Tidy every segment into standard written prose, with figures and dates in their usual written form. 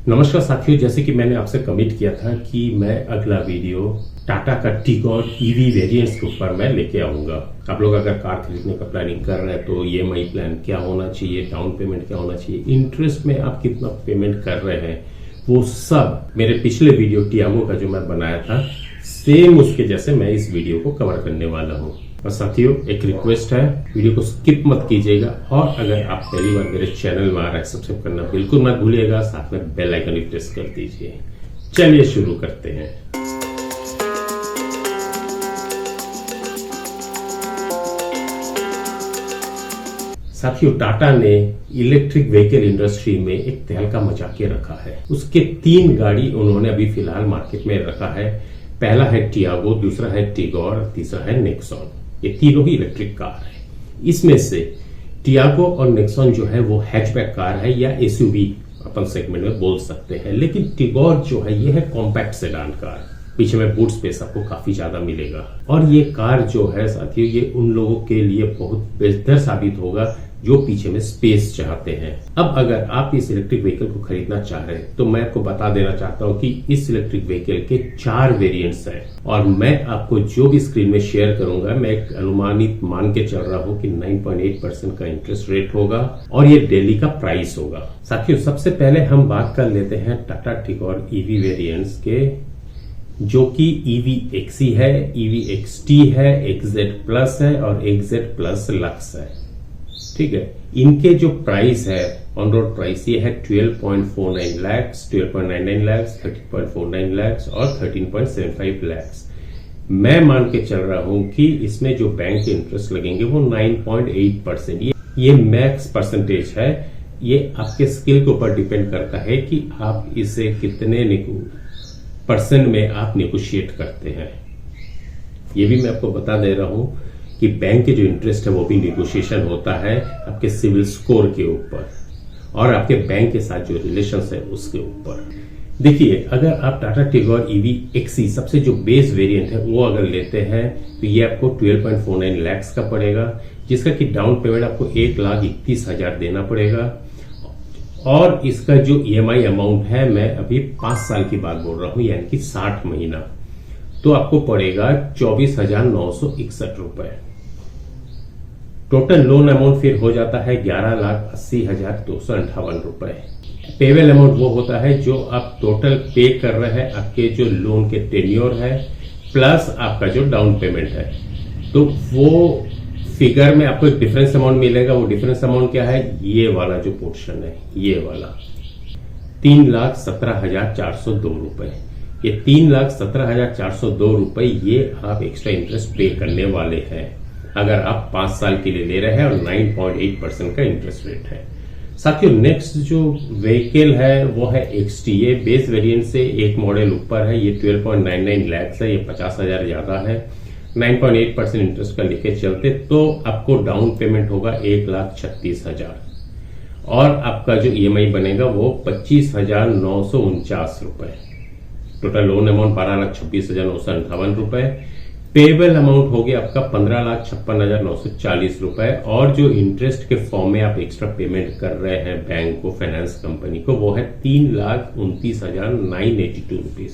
नमस्कार साथियों, जैसे कि मैंने आपसे कमिट किया था कि मैं अगला वीडियो टाटा का टिगोर ईवी वेरिएंट्स के ऊपर मैं लेके आऊंगा। आप लोग अगर कार खरीदने का प्लानिंग कर रहे हैं तो ईएमआई प्लान क्या होना चाहिए, डाउन पेमेंट क्या होना चाहिए, इंटरेस्ट में आप कितना पेमेंट कर रहे हैं, वो सब मेरे पिछले वीडियो टियागो का जो मैं बनाया था सेम उसके जैसे मैं इस वीडियो को कवर करने वाला हूँ। और साथियों, एक रिक्वेस्ट है, वीडियो को स्किप मत कीजिएगा और अगर आप पहली बार मेरे चैनल में आ रहे हैं सब्सक्राइब करना बिल्कुल मत भूलिएगा, साथ में बेल आइकन भी प्रेस कर दीजिए। चलिए शुरू करते हैं। साथियों, टाटा ने इलेक्ट्रिक व्हीकल इंडस्ट्री में एक तहलका मचा के रखा है। उसके 3 गाड़ी उन्होंने अभी फिलहाल मार्केट में रखा है। पहला है टियागो, दूसरा है टिगोर, तीसरा है नेक्सॉन। ये तीनों ही इलेक्ट्रिक कार है। इसमें से टियागो और नेक्सॉन जो है वो हैचबैक कार है या एसयूवी अपन सेगमेंट में बोल सकते हैं, लेकिन टिगोर जो है ये है कॉम्पैक्ट सेडान कार। पीछे में बूट स्पेस आपको काफी ज्यादा मिलेगा और ये कार जो है साथियों ये उन लोगों के लिए बहुत बेहतर साबित होगा जो पीछे में स्पेस चाहते हैं। अब अगर आप इस इलेक्ट्रिक व्हीकल को खरीदना चाह रहे हैं तो मैं आपको बता देना चाहता हूं कि इस इलेक्ट्रिक व्हीकल के 4 वेरिएंट्स हैं और मैं आपको जो भी स्क्रीन में शेयर करूंगा मैं एक अनुमानित मान के चल रहा हूं कि 9.8% का इंटरेस्ट रेट होगा और ये डेली का प्राइस होगा। साथियों, सबसे पहले हम बात कर लेते हैं टाटा टिगोर ईवी वेरिएंट्स के, जो कि ईवी एक्सी है, ईवी एक्सटी है, एक्सजेड प्लस है और एक्सजेड प्लस लक्स है। ठीक है, इनके जो प्राइस है ऑन रोड प्राइस ये है 12.49 लाख, 12.99 लाख, 13.49 लाख और 13.75 लाख। मैं मान के चल रहा हूं कि इसमें जो बैंक के इंटरेस्ट लगेंगे वो 9.8%। ये मैक्स परसेंटेज है। ये आपके स्किल के ऊपर डिपेंड करता है कि आप इसे कितने परसेंट में आप नेगोशिएट करते हैं। ये भी मैं आपको बता दे रहा हूं कि बैंक के जो इंटरेस्ट है वो भी नेगोशिएशन होता है आपके सिविल स्कोर के ऊपर और आपके बैंक के साथ जो रिलेशन है उसके ऊपर। देखिए, अगर आप टाटा टिगोर ईवी एक्सी सबसे जो बेस वेरिएंट है वो अगर लेते हैं तो ये आपको 12.49 लाख का पड़ेगा, जिसका कि डाउन पेमेंट आपको 1,31,000 देना पड़ेगा और इसका जो ईएमआई अमाउंट है मैं अभी 5 साल की बात बोल रहा हूं, यानी कि 60 महीना, तो आपको पड़ेगा 24,961 रुपए। टोटल लोन अमाउंट फिर हो जाता है 11,80,258 रुपए। पेबल अमाउंट वो होता है जो आप टोटल पे कर रहे हैं, आपके जो लोन के टेन्योर है प्लस आपका जो डाउन पेमेंट है, तो वो फिगर में आपको एक डिफरेंस अमाउंट मिलेगा। वो डिफरेंस अमाउंट क्या है? ये वाला जो पोर्शन है, ये वाला 3,17,402 रुपए। ये 3,17,402 रुपए ये आप एक्स्ट्रा इंटरेस्ट पे करने वाले हैं अगर आप 5 साल के लिए ले रहे हैं और 9.8% का इंटरेस्ट रेट है। साथियों, नेक्स्ट जो व्हीकल है वो है एक्सटी। ये बेस वेरिएंट से एक मॉडल ऊपर है, ये 12.99 लाख है, ये 50,000 ज्यादा है। 9.8% इंटरेस्ट का लेके चलते तो आपको डाउन पेमेंट होगा 1,36,000 और आपका जो ईएमआई बनेगा वो 25,949 रुपए। टोटल लोन अमाउंट 12,26,958 रुपए। पेबल अमाउंट हो गया आपका 15,56,940 रुपए और जो इंटरेस्ट के फॉर्म में आप एक्स्ट्रा पेमेंट कर रहे हैं बैंक को, फाइनेंस कंपनी को, वो है 3,29,982 रुपीज।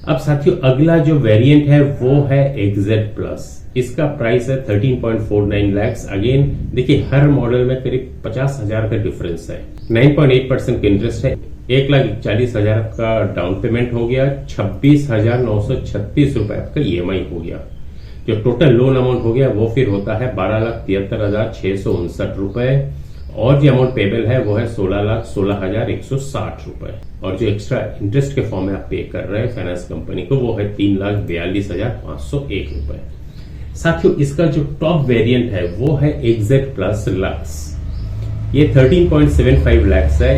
अब साथियों, अगला जो वेरिएंट है वो है एक्सजेड प्लस। इसका प्राइस है 13.49 लाख। अगेन देखिए, हर मॉडल में करीब 50,000 का डिफरेंस है। 9.8% का इंटरेस्ट है, 1,41,000 का डाउन पेमेंट हो गया, 26,936 रुपए आपका ईएमआई हो गया। जो टोटल लोन अमाउंट हो गया वो फिर होता है 12,73,659 रुपए और जो अमाउंट पेबल है वो है 16,16,160 रुपए और जो एक्स्ट्रा इंटरेस्ट के फॉर्म में आप पे कर रहे हैं फाइनेंस कंपनी को वो है 3,42,501 रुपए। साथियों, इसका जो टॉप वेरिएंट है वो है एक्सजेड प्लस लक्स। ये 13.75 लाख है।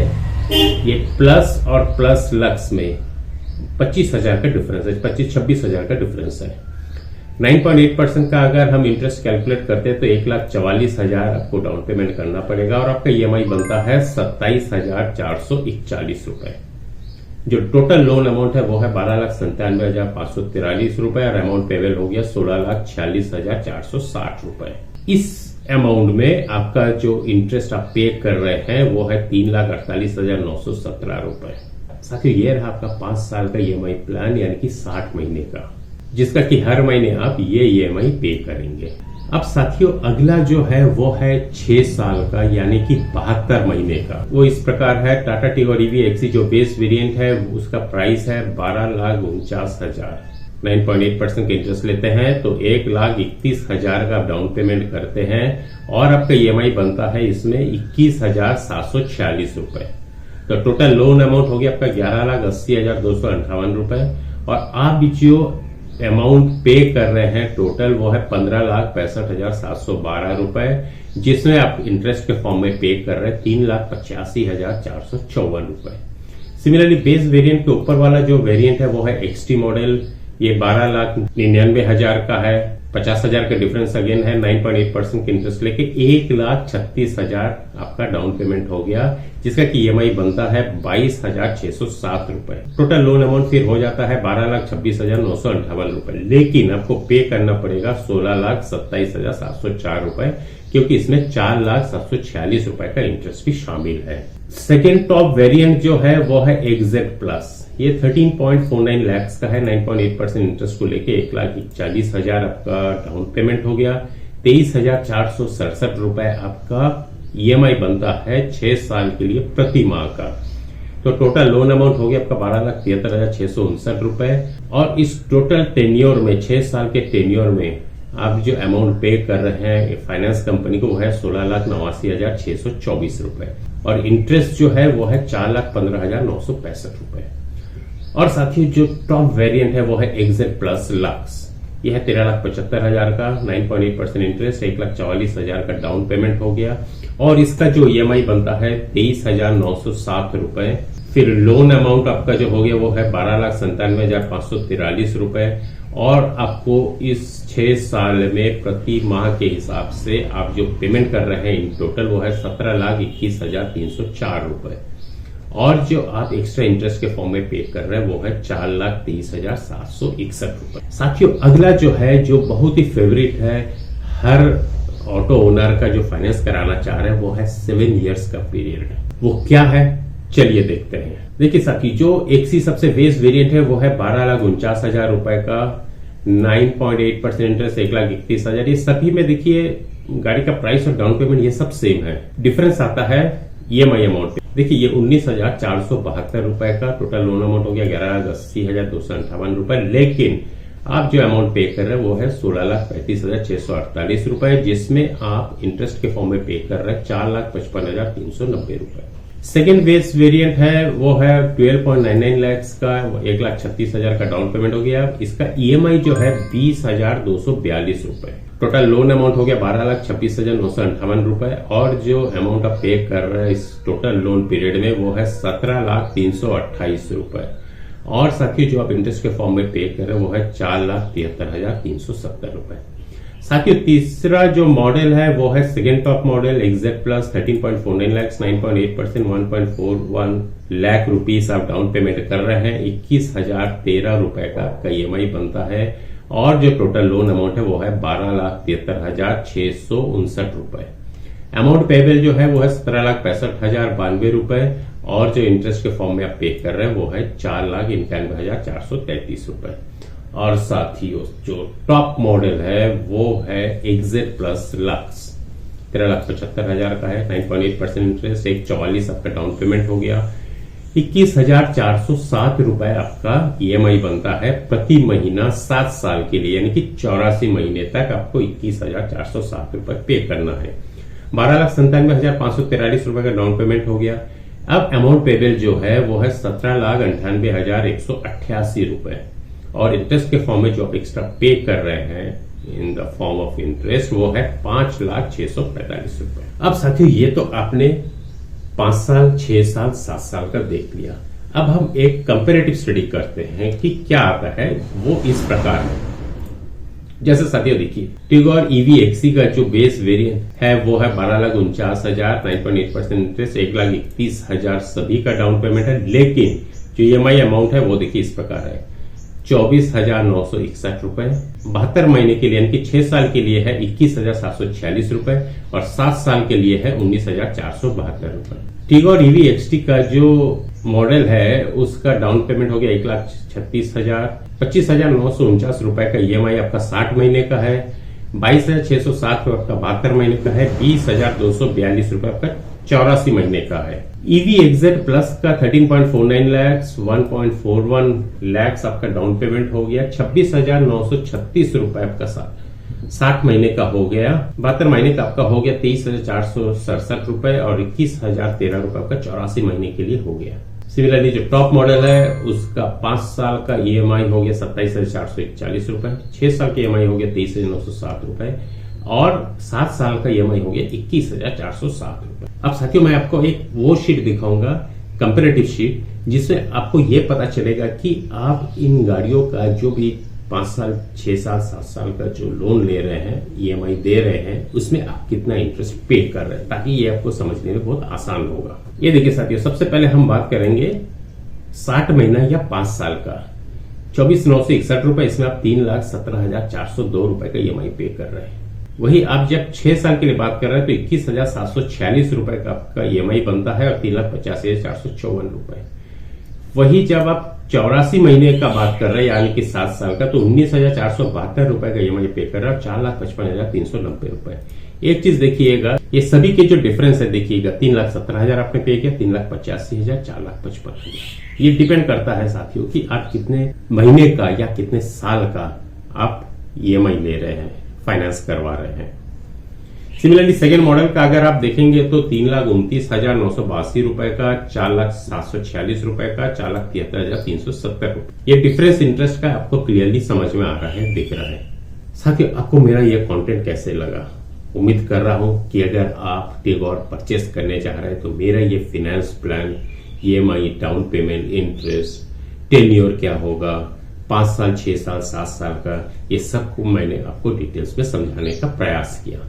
ये प्लस और प्लस लक्स में 25,000 का डिफरेंस है, 26,000 का डिफरेंस है। 9.8% का अगर हम इंटरेस्ट कैलकुलेट करते हैं तो 1,44,000 आपको डाउन पेमेंट करना पड़ेगा और आपका ईएमआई बनता है 27,441 रुपए। जो टोटल लोन अमाउंट है वो है 12,97,543 रुपए और अमाउंट पेबल हो गया 16,46,460 रुपए। इस अमाउंट में आपका जो इंटरेस्ट आप पे कर रहे हैं वो है 3,48,917 रुपए। साथियों ये रहा आपका 5 साल का ईएमआई प्लान यानी कि 60 महीने का, जिसका कि हर महीने आप ये ईएमआई पे करेंगे। अब साथियों अगला जो है वो है 6 साल का यानी कि 72 महीने का। वो इस प्रकार है, टाटा टिगोर ईवी एक्सी जो बेस वेरिएंट है उसका प्राइस है 12,49,000। 9.8% के इंटरेस्ट लेते हैं तो 1,31,000 का डाउन पेमेंट करते हैं और आपका ईएमआई बनता है इसमें 21,746 रुपए। तो टोटल लोन अमाउंट हो गया आपका 11,80,258 रुपए और आप जो अमाउंट पे कर रहे हैं टोटल वो है 15,65,712 रुपए, जिसमें आप इंटरेस्ट के फॉर्म में पे कर रहे हैं 3,85,454 रुपए। सिमिलरली बेस वेरिएंट के ऊपर वाला जो वेरिएंट है वो है एक्सटी मॉडल, ये 12,99,000 का है। 50,000 का डिफरेंस अगेन है, 9.8% के इंटरेस्ट लेके 1,36,000 आपका डाउन पेमेंट हो गया, जिसका कि ईएमआई बनता है 22,607 रुपए। टोटल लोन अमाउंट फिर हो जाता है 12,26,958 रुपए, लेकिन आपको पे करना पड़ेगा 16,27,704 रुपए, क्योंकि इसमें 4,746 रुपए का इंटरेस्ट भी शामिल है। सेकेंड टॉप वेरिएंट जो है वो है एक्जेड प्लस, ये 13.49 लाख का है। 9.8% इंटरेस्ट को लेके 1,41,000 आपका डाउन पेमेंट हो गया। 23,467 रुपए आपका ईएमआई बनता है 6 साल के लिए प्रति माह का। तो टोटल लोन अमाउंट हो गया आपका 12,73,659 रुपए और इस टोटल टेन्योर में 6 साल के टेन्योर में आप जो अमाउंट पे कर रहे हैं फाइनेंस कंपनी को वो है 16,89,624 रुपए और इंटरेस्ट जो है वो है 4,15,965 रुपए। और साथियों जो टॉप वेरिएंट है वो है एक्जेड प्लस लक्स, यह है 13,75,000 का, 9.8% इंटरेस्ट, 1,44,000 का डाउन पेमेंट हो गया और इसका जो ईएमआई बनता है 23,907 रुपए। फिर लोन अमाउंट आपका जो हो गया वो है 12,97,543 रुपए और आपको इस 6 साल में प्रति माह के हिसाब से आप जो पेमेंट कर रहे हैं इन टोटल वो है 17,21,304 रुपए और जो आप एक्स्ट्रा इंटरेस्ट के फॉर्म में पे कर रहे हैं वो है 4,23,761 रुपए। साथियों अगला जो है जो बहुत ही फेवरेट है, हर ऑटो ओनर का जो फाइनेंस कराना चाह रहे हैं वो है 7 इयर्स का पीरियड। वो क्या है चलिए देखते हैं। देखिए साथी जो एक्सी सबसे बेस वेरिएंट है वो है 12,49,000 रुपए का, 9.8% इंटरेस्ट, 1,31,000। ये सभी में देखिए गाड़ी का प्राइस और डाउन पेमेंट ये सब सेम है। डिफरेंस आता है ईएमआई अमाउंट पे। देखिए ये 19,472 रुपए का टोटल लोन अमाउंट हो गया 11,80,258 रुपए, लेकिन आप जो अमाउंट पे कर रहे हैं वो है 16,35,648 रुपए, जिसमें आप इंटरेस्ट के फॉर्म में पे कर रहे हैं 4,55,390 रुपए। सेकेंड बेस वेरिएंट है वो है 12.99 लाख का, 1,36,000 का डाउन पेमेंट हो गया। इसका ईएमआई जो है 20,242 रुपए। टोटल लोन अमाउंट हो गया 12,26,958 रुपए और जो अमाउंट आप पे कर रहे हैं इस टोटल लोन पीरियड में वो है 17,328 रुपए और साथ ही जो आप इंटरेस्ट के फॉर्म में पे कर रहे हैं वो है 4,73,370 रुपए। साथ ही तीसरा जो मॉडल है वो है second top model XZ plus, 13.49 lakh, 9.8%, 1.41 lakh rupees आप डाउन पेमेंट कर रहे हैं। 21,013 रुपए का आपका ईएमआई बनता है और जो टोटल लोन अमाउंट है वो है 12,73,659 रुपए। अमाउंट पेबल जो है वो है 17,65,092 रुपए और जो इंटरेस्ट के फॉर्म में आप पे कर रहे हैं वो है 4,91,433 रुपए। और साथ ही जो टॉप मॉडल है वो है एक्जेड प्लस लक्स, 13,75,000 का है, 9.8% इंटरेस्ट, 1,44 आपका डाउन पेमेंट हो गया। 21,407 रुपए आपका ईएमआई बनता है प्रति महीना 7 साल के लिए, यानी कि 84 महीने तक आपको 21,407 रुपए पे करना है। 12,97,543 रुपए का डाउन पेमेंट हो गया। अब अमाउंट पेबल जो है वो है 17,98,188 रुपए और इंटरेस्ट के फॉर्म में जो आप एक्स्ट्रा पे कर रहे हैं in the form of interest वो है 5,06,45 रुपए। अब साथियों ये तो आपने 5 साल, 6 साल, 7 साल का देख लिया। अब हम एक कंपेरेटिव स्टडी करते हैं कि क्या आता है। वो इस प्रकार है, जैसे साथियों देखिए टिगोर ईवी एक्सी का जो बेस वेरिएंट है वो है 12,49,000, 9.8% इंटरेस्ट, 1,31,000 सभी का डाउन पेमेंट है, लेकिन जो ईएमआई अमाउंट है वो देखिए इस प्रकार है 24,961 रुपए। 72 महीने के लिए यानी कि 6 साल के लिए है 21,746 रुपए और 7 साल के लिए है 19,472 रुपए। टिगोर ईवी एक्सटी का जो मॉडल है उसका डाउन पेमेंट हो गया 1,36,000, 25,949 रुपए का ईएमआई आपका 60 महीने का है, 22,607 आपका 72 महीने का है, 20,242 रुपए आपका 84 महीने का है। ईवी एक्जेट प्लस का 13.49 लैक्स, 1.41 लैक्स आपका डाउन पेमेंट हो गया, 26,936 रुपए आपका 60 महीने का हो गया, 72 महीने का आपका हो गया 23,467 रुपए और 21,013 रुपए आपका 84 महीने के लिए हो गया। सिमिलरली जो टॉप मॉडल है उसका 5 साल का ईएमआई हो गया 27,441 रुपए, 6 साल का ईएमआई हो गया 23,907 रुपए और 7 साल का ईएमआई हो गया 21,407 रुपए। अब साथियों मैं आपको एक वो शीट दिखाऊंगा, कंपैरेटिव शीट, जिसमें आपको ये पता चलेगा कि आप इन गाड़ियों का जो भी 5 साल, 6 साल, 7 साल का जो लोन ले रहे हैं, ईएमआई दे रहे हैं, उसमें आप कितना इंटरेस्ट पे कर रहे हैं, ताकि ये आपको समझने में बहुत आसान होगा। ये देखिए साथियों, सबसे पहले हम बात करेंगे 60 महीना या 5 साल का, 24,961 रुपए, इसमें आप 3,17,402 रुपए का ईएमआई पे कर रहे हैं। वही आप जब 6 साल के लिए बात कर रहे हैं तो 21,746 रुपए का आपका ईएमआई बनता है और 3,85,454 रुपए। वही जब आप 84 महीने का बात कर रहे हैं यानी कि 7 साल का, तो 19,472 रुपए का ईएमआई पे कर रहा है और 4,55,390 रुपए। एक चीज देखिएगा, ये सभी के जो डिफरेंस है देखिएगा, 3,17,000 आपने पे किया, 3,85,000, 4,55,000। ये डिपेंड करता है साथियों कि आप कितने महीने का या कितने साल का आप ईएमआई ले रहे हैं, फाइनेंस करवा रहे हैं। सिमिलरली सेकेंड मॉडल का अगर आप देखेंगे तो 3,29,982 रुपए का, 4,746 रुपए का, 4,73,370 रुपए। ये डिफरेंस इंटरेस्ट का आपको क्लियरली समझ में आ रहा है, दिख रहा है। साथियों आपको मेरा ये कंटेंट कैसे लगा? उम्मीद कर रहा हूं कि अगर आप टिगोर परचेस करने जा रहे हैं तो मेरा ये finance plan, EMI, down payment, interest, tenure क्या होगा, 5 साल, 6 साल, 7 साल का, ये सब को मैंने आपको डिटेल्स में समझाने का प्रयास किया।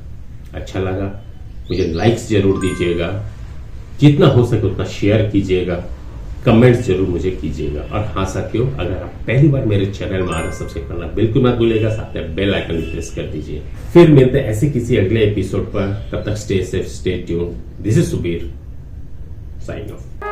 अच्छा लगा मुझे लाइक्स जरूर दीजिएगा, जितना हो सके उतना शेयर कीजिएगा, कमेंट्स जरूर मुझे कीजिएगा। और हाँ साथियों, अगर आप पहली बार मेरे चैनल में आ रहे सब्सक्राइब करना बिल्कुल मत भूलिएगा, साथ में बेल आइकन भी प्रेस कर दीजिए। फिर मिलते हैं ऐसे किसी अगले एपिसोड पर, तब तक stay safe, stay tune. This is Subir, sign of.